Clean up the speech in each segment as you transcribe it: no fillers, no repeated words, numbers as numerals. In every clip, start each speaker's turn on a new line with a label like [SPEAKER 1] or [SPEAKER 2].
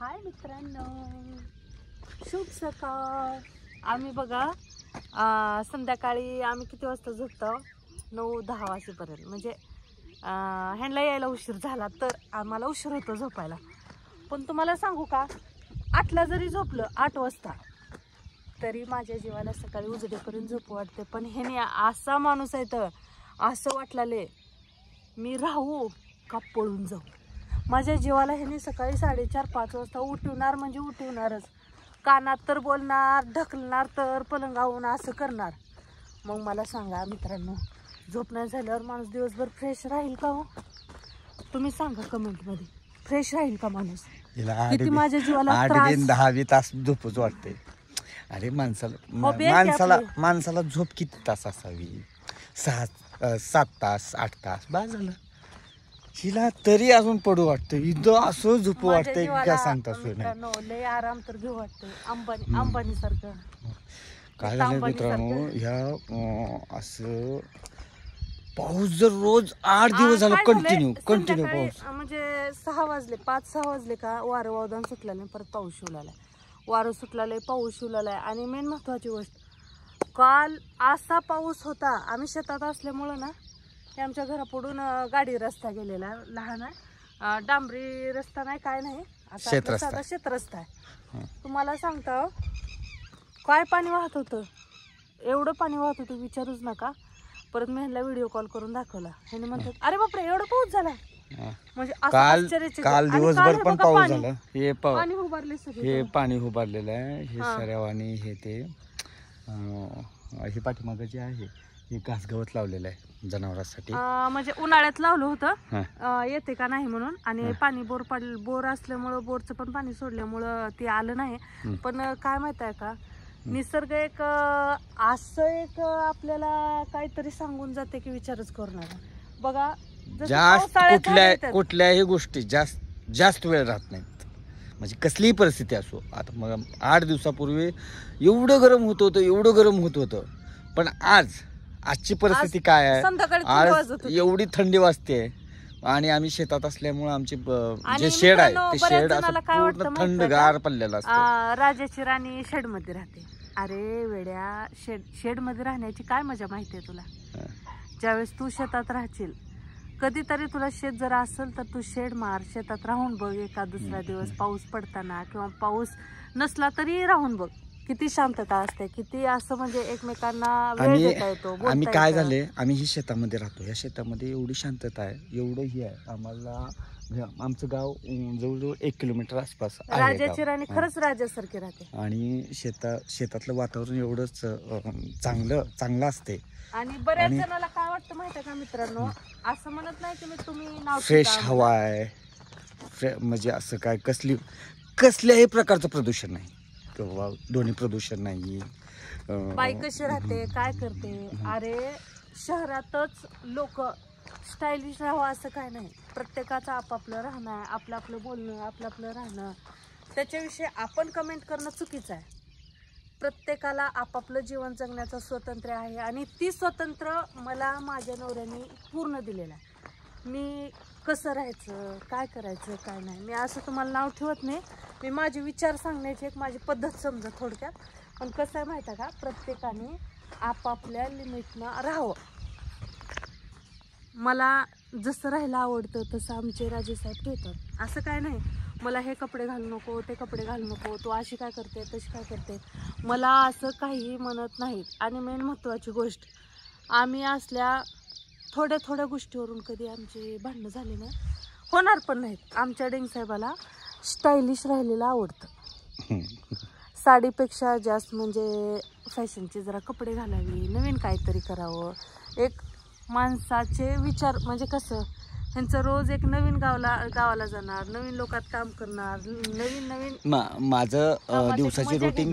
[SPEAKER 1] हाय मित्रांनो, शुभ सकाळ. आम्ही बघा संध्याकाळी आम्ही किती वाजता झोपतो? 9-10 वाजेपर्यंत. म्हणजे ह्यांना यायला उशीर झाला तर आम्हाला उशीर होतो झोपायला. पण तुम्हाला सांगू का, 8ला जरी झोपलं 8 वाजता तरी माझ्या जीवाला सकाळी उजडेपर्यंत झोप वाटते. पण ह्याने असा माणूस आहे तर असं वाटलाले मी राहू का पळून जाऊ. माझ्या जीवाला ह्याने सकाळी 4:30-5 वाजता उठवणार म्हणजे उठवणारच. कानात तर बोलणार, ढकलणार तर पलंगावून असं करणार. मग मला सांगा मित्रांनो, झोप नाही झाल्यावर माणूस दिवसभर फ्रेश राहील का हो? तुम्ही सांगा कमेंटमध्ये, फ्रेश राहील का माणूस? किती माझ्या जीवाला
[SPEAKER 2] 8-10 तास झोपच वाटते. अरे माणसाला झोप किती तास असावी? 7 तास 8 तास बस झालं. हिला तरी अजून पडू वाटतं, इथं असं झोपू वाटतंय का सांगता सोय
[SPEAKER 1] लय आराम तर घेऊ वाटतंय. अंबानी सारखं.
[SPEAKER 2] काय झालं मित्रांनो, ह्या असं पाऊस जर रोज 8 दिवस झाला कंटिन्यू पाऊस.
[SPEAKER 1] म्हणजे 6 वाजले 5-6 वाजले का वारं वावदान सुटलं, परत पाऊस शिवलाय. वारं सुटलाय, पाऊस शिवलाय. आणि मेन महत्वाची गोष्ट, काल असा पाऊस होता. आम्ही शेतात असल्यामुळं ना, हे आमच्या घरापुढून गाडी रस्ता गेलेला, लहान आहे, डांबरी रस्ता नाही, काय नाही, साधा शेत रस्ता आहे. तुम्हाला सांगता काय पाणी वाहत होतं, एवढं पाणी वाहत होतं विचारूच नका. परत मी ह्यांना व्हिडिओ कॉल करून दाखवला. ह्यांनी म्हणतात अरे बापरे एवढा पाऊस झाला. म्हणजे
[SPEAKER 2] काल दिवसभर पण पाऊस झाला. हे
[SPEAKER 1] पाणी उभारले,
[SPEAKER 2] हे पाणी उभारलेलं आहे. हे सऱ्यावानी हे ते हे पाठीमागं जे आहे हे घास गवत लावलेलं आहे जनावरांसाठी.
[SPEAKER 1] म्हणजे उन्हाळ्यात लावलं होतं, येते का नाही म्हणून. आणि पाणी बोर असल्यामुळं, बोरचं पण पाणी सोडल्यामुळं ते आलं नाही. पण काय माहित आहे का, निसर्ग एक असं एक आपल्याला काहीतरी सांगून जाते की विचारच करू नका. बघा,
[SPEAKER 2] कुठल्याही गोष्टी जास्त वेळ राहत नाहीत. म्हणजे कसलीही परिस्थिती असो. आता मग 8 दिवसापूर्वी एवढं गरम होत होतं, पण आजची परिस्थिती काय आहे? आज एवढी थंडी वाजते. आणि आम्ही शेतात असल्यामुळे आमचे जे शेड आहे ते शेड असं थंडगार पडलेलं असतं.
[SPEAKER 1] राजाची राणी शेड मध्ये राहते. अरे वेड्या, शेड मध्ये राहण्याची काय मजा माहितीये तुला? ज्यावेळेस तू शेतात राहशील, कधीतरी तुला शेत जर असेल तर तू शेड मार, शेतात राहून बघ एका दुसरा दिवस पाऊस पडताना, किंवा पाऊस नसला तरी राहून बघ. किती शांतता असते, किती असं म्हणजे एकमेकांना वेळ देता येतो.
[SPEAKER 2] आम्ही काय झाले, आम्ही ही शेतामध्ये राहतो. या शेतामध्ये एवढी शांतता आहे, एवढं ही आहे. आम्हाला आमचं गाव जवळजवळ 1 किलोमीटर आसपास आहे.
[SPEAKER 1] राजाची राणी खरंच राजासारखी राहते.
[SPEAKER 2] आणि शेतातलं वातावरण एवढंच चांगलं असते.
[SPEAKER 1] आणि बऱ्याच जणांना काय वाटतं माहिती आहे का मित्रांनो, असं म्हणत नाही की तुम्ही नाव
[SPEAKER 2] फ्रेश हवा आहे, म्हणजे असं काय कसल्याही प्रकारचं प्रदूषण नाही किंवा ध्वनी प्रदूषण नाही.
[SPEAKER 1] बाई कशी राहते, काय करते. अरे शहरातच लोक स्टायलिश राहावं असं काय नाही. प्रत्येकाचं आपापलं राहणं आहे, आपलं बोलणं, आपलं राहणं, त्याच्याविषयी आपण कमेंट करणं चुकीचं आहे. प्रत्येकाला आपापलं जीवन जगण्याचं स्वातंत्र्य आहे. आणि ती स्वातंत्र्य मला माझ्या नवऱ्याने पूर्ण दिलेलं आहे. मी कसं राहायचं, काय करायचं, काय नाही, मी असं तुम्हाला नाव ठेवत नाही. मी माझे विचार सांगण्याची एक माझी पद्धत समजा थोडक्यात. पण कसं आहे माहिती आहे का, प्रत्येकाने आपापल्या लिमिटनं राहावं. मला जसं राहायला आवडतं तसं आमचे राजेसाहेब ठेवतात. असं काय नाही मला हे कपडे घालू नको, ते कपडे घालू नको, तू अशी काय करते, तशी काय करते, मला असं काही म्हणत नाहीत. आणि मेन महत्त्वाची गोष्ट, आम्ही असल्या थोड्या गोष्टीवरून कधी आमची भांडणं झाली नाही, होणार पण नाहीत. आमच्या डेंग साहेबाला स्टायलिश राहिलेलं आवडतं. साडीपेक्षा जास्त म्हणजे फॅशनचे जरा कपडे घालावी, नवीन काहीतरी करावं. एक माणसाचे विचार म्हणजे कसं, ह्यांचं रोज एक नवीन गावाला जाणार, नवीन लोकात काम करणार, नवीन
[SPEAKER 2] माझं दिवसाची रुटीन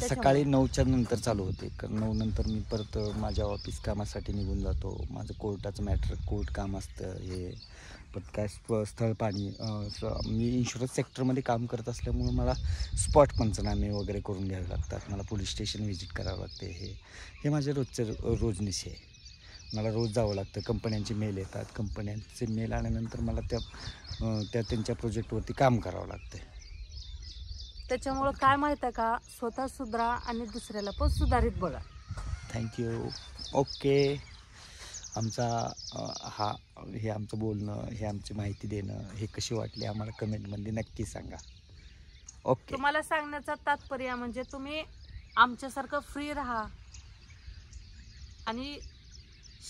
[SPEAKER 2] सकाळी 9च्या नंतर चालू होते. कारण 9 नंतर मी परत माझ्या ऑफिस कामासाठी निघून जातो. माझं कोर्ट काम असतं. हे पण काय स्थळ पाणी, मी इन्शुरन्स सेक्टरमध्ये काम करत असल्यामुळे मला स्पॉट पंचनामे वगैरे करून घ्यावे लागतात. मला पोलीस स्टेशन व्हिजिट करावं लागते. हे माझ्या रोजनिशी आहे. मला रोज जावं लागतं. कंपन्यांचे मेल येतात, कंपन्यांचे मेल आल्यानंतर मला त्यांच्या प्रोजेक्टवरती काम करावं लागतं.
[SPEAKER 1] त्याच्यामुळं काय माहिती आहे का, स्वतः सुधरा आणि दुसऱ्याला पण सुधारित बघा.
[SPEAKER 2] थँक्यू. ओके. आमचा हे आमचं बोलणं, हे आमची माहिती देणं, हे कशी वाटली आम्हाला कमेंटमध्ये नक्की सांगा. ओके.
[SPEAKER 1] तुम्हाला सांगण्याचा तात्पर्य म्हणजे तुम्ही आमच्यासारखं फ्री राहा आणि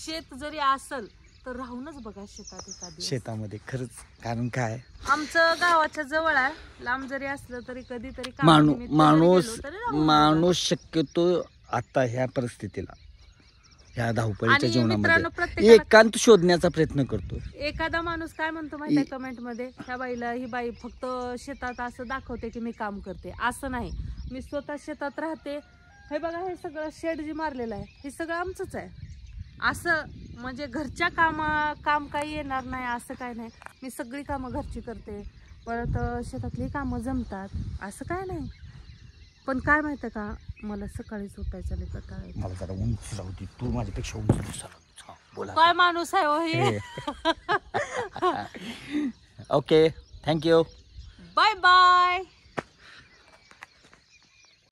[SPEAKER 1] शेत जरी असल तर राहूनच बघा शेतात एखादी.
[SPEAKER 2] शेतामध्ये खरंच, कारण काय
[SPEAKER 1] आमचं गावाच्या जवळ आहे, लांब जरी असलं तरी कधीतरी कामानिमित्त जरी
[SPEAKER 2] माणूस
[SPEAKER 1] गेलो तरी राहून
[SPEAKER 2] माणूस शक्यतो आता ह्या परिस्थितीला, ह्या धावपळीच्या
[SPEAKER 1] आणि
[SPEAKER 2] जीवनामध्ये
[SPEAKER 1] मित्रांनो, प्रत्येकाला
[SPEAKER 2] एकांत शोधण्याचा प्रयत्न करतो.
[SPEAKER 1] एखादा माणूस काय म्हणतो माहिती आहे कमेंट मध्ये, ह्या बाईला, ही बाई फक्त शेतात असं दाखवते की मी काम करते. असं नाही, मी स्वतः शेतात राहते. हे बघा, हे सगळं शेड जी मारलेलं आहे हे सगळं आमचंच आहे. असं म्हणजे घरच्या काम काही येणार नाही असं काय नाही. मी सगळी कामं घरची करते, परत शेतातली कामं जमतात, असं काय नाही. पण काय माहिती का, मला सकाळीच उठायचं लय कंटाळा येतो.
[SPEAKER 2] मला जरा उंच जाऊ दे, तू माझ्यापेक्षा उंच दिसला. बोला.
[SPEAKER 1] काय माणूस आहे हो हे.
[SPEAKER 2] Okay, thank you.
[SPEAKER 1] Bye bye.